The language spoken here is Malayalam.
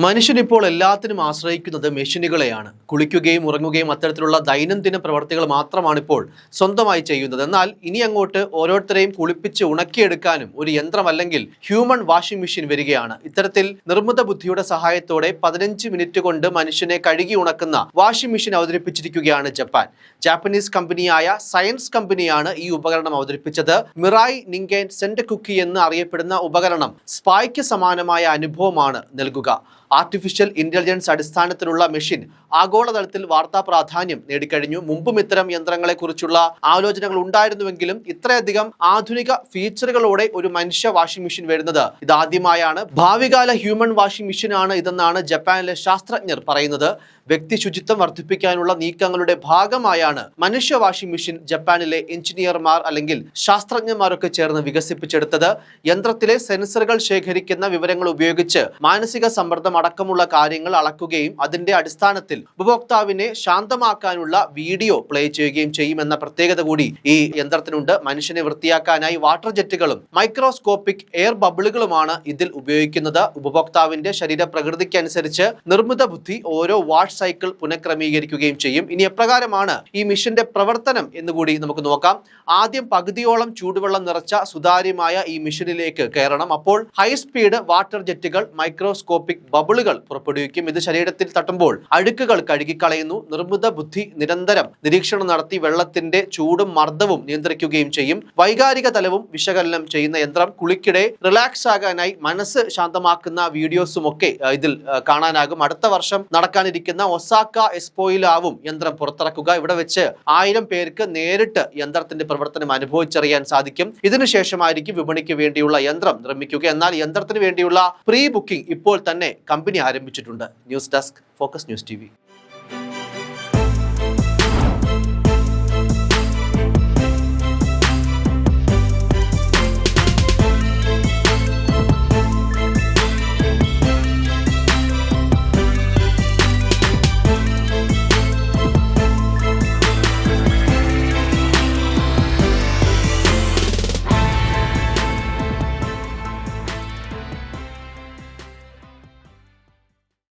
മനുഷ്യനിപ്പോൾ എല്ലാത്തിനും ആശ്രയിക്കുന്നത് മെഷീനുകളെയാണ്. കുളിക്കുകയും ഉറങ്ങുകയും അത്തരത്തിലുള്ള ദൈനംദിന പ്രവർത്തികൾ മാത്രമാണ് ഇപ്പോൾ സ്വന്തമായി ചെയ്യുന്നത്. എന്നാൽ ഇനി അങ്ങോട്ട് ഓരോരുത്തരെയും കുളിപ്പിച്ച് ഉണക്കിയെടുക്കാനും ഒരു യന്ത്രമല്ലെങ്കിൽ ഹ്യൂമൻ വാഷിംഗ് മെഷീൻ വരികയാണ്. ഇത്തരത്തിൽ നിർമ്മിത ബുദ്ധിയുടെ സഹായത്തോടെ 15 മിനിറ്റ് കൊണ്ട് മനുഷ്യനെ കഴുകി ഉണക്കുന്ന വാഷിംഗ് മെഷീൻ അവതരിപ്പിച്ചിരിക്കുകയാണ് ജപ്പാൻ. ജാപ്പനീസ് കമ്പനിയായ സയൻസ് കമ്പനിയാണ് ഈ ഉപകരണം അവതരിപ്പിച്ചത്. മിറായ് നിങ്കൻ സെൻഡകുക്കി എന്ന് അറിയപ്പെടുന്ന ഉപകരണം സ്പായ്ക്ക് സമാനമായ അനുഭവമാണ് നൽകുക. ആർട്ടിഫിഷ്യൽ ഇന്റലിജൻസ് അടിസ്ഥാനത്തിലുള്ള മെഷീൻ ആഗോളതലത്തിൽ വാർത്താ പ്രാധാന്യം നേടിക്കഴിഞ്ഞു. മുമ്പും ഇത്തരം യന്ത്രങ്ങളെക്കുറിച്ചുള്ള ആലോചനകൾ ഉണ്ടായിരുന്നുവെങ്കിലും ഇത്രയധികം ആധുനിക ഫീച്ചറുകളോടെ ഒരു മനുഷ്യ വാഷിംഗ് മെഷീൻ വരുന്നത് ഇതാദ്യമായാണ്. ഭാവികാല ഹ്യൂമൻ വാഷിംഗ് മെഷീനാണ് ഇതെന്നാണ് ജപ്പാനിലെ ശാസ്ത്രജ്ഞർ പറയുന്നത്. വ്യക്തി ശുചിത്വം വർദ്ധിപ്പിക്കാനുള്ള നീക്കങ്ങളുടെ ഭാഗമായാണ് മനുഷ്യ വാഷിംഗ് മെഷീൻ ജപ്പാനിലെ എഞ്ചിനീയർമാർ അല്ലെങ്കിൽ ശാസ്ത്രജ്ഞന്മാരൊക്കെ ചേർന്ന് വികസിപ്പിച്ചെടുത്തത്. യന്ത്രത്തിലെ സെൻസറുകൾ ശേഖരിക്കുന്ന വിവരങ്ങൾ ഉപയോഗിച്ച് മാനസിക സമ്മർദ്ദം അടക്കമുള്ള കാര്യങ്ങൾ അളക്കുകയും അതിന്റെ അടിസ്ഥാനത്തിൽ ഉപഭോക്താവിനെ ശാന്തമാക്കാനുള്ള വീഡിയോ പ്ലേ ചെയ്യുകയും ചെയ്യുമെന്ന പ്രത്യേകത കൂടി ഈ യന്ത്രത്തിനുണ്ട്. മനുഷ്യനെ വൃത്തിയാക്കാനായി വാട്ടർ ജെറ്റുകളും മൈക്രോസ്കോപ്പിക് എയർ ബബിളുകളുമാണ് ഇതിൽ ഉപയോഗിക്കുന്നത്. ഉപഭോക്താവിന്റെ ശരീര പ്രകൃതിക്കനുസരിച്ച് നിർമ്മിത ബുദ്ധി ഓരോ വാഷ് സൈക്കിൾ പുനഃക്രമീകരിക്കുകയും ചെയ്യും. ഇനി എപ്രകാരമാണ് ഈ മെഷീന്റെ പ്രവർത്തനം എന്നുകൂടി നമുക്ക് നോക്കാം. ആദ്യം പകുതിയോളം ചൂടുവെള്ളം നിറച്ച സുതാര്യമായ ഈ മെഷീനിലേക്ക് കയറണം. അപ്പോൾ ഹൈ സ്പീഡ് വാട്ടർ ജെറ്റുകൾ മൈക്രോസ്കോപ്പിക് ബബിളുകൾ പുറപ്പെടുവിക്കും. ഇത് ശരീരത്തിൽ തട്ടുമ്പോൾ അഴുക്കുകൾ കഴുകിക്കളയുന്നു. നിർമ്മിത ബുദ്ധി നിരന്തരം നിരീക്ഷണം നടത്തി വെള്ളത്തിന്റെ ചൂടും മർദ്ദവും നിയന്ത്രിക്കുകയും ചെയ്യും. വൈകാരിക തലവും വിശകലനം ചെയ്യുന്ന യന്ത്രം കുളിക്കിടെ റിലാക്സ് ആകാനായി മനസ്സ് ശാന്തമാക്കുന്ന വീഡിയോസും ഒക്കെ ഇതിൽ കാണാനാകും. അടുത്ത വർഷം നടക്കാനിരിക്കുന്ന ഒസാക്ക എക്സ്പോയിലാവും യന്ത്രം പുറത്തിറക്കുക. ഇവിടെ വെച്ച് 1000 പേർക്ക് നേരിട്ട് യന്ത്രത്തിന്റെ പ്രവർത്തനം അനുഭവിച്ചറിയാൻ സാധിക്കും. ഇതിനുശേഷമായിരിക്കും വിപണിക്ക് വേണ്ടിയുള്ള യന്ത്രം നിർമ്മിക്കുക. എന്നാൽ യന്ത്രത്തിന് വേണ്ടിയുള്ള പ്രീ ബുക്കിംഗ് ഇപ്പോൾ തന്നെ കമ്പനി ആരംഭിച്ചിട്ടുണ്ട്. News desk, focus news TV.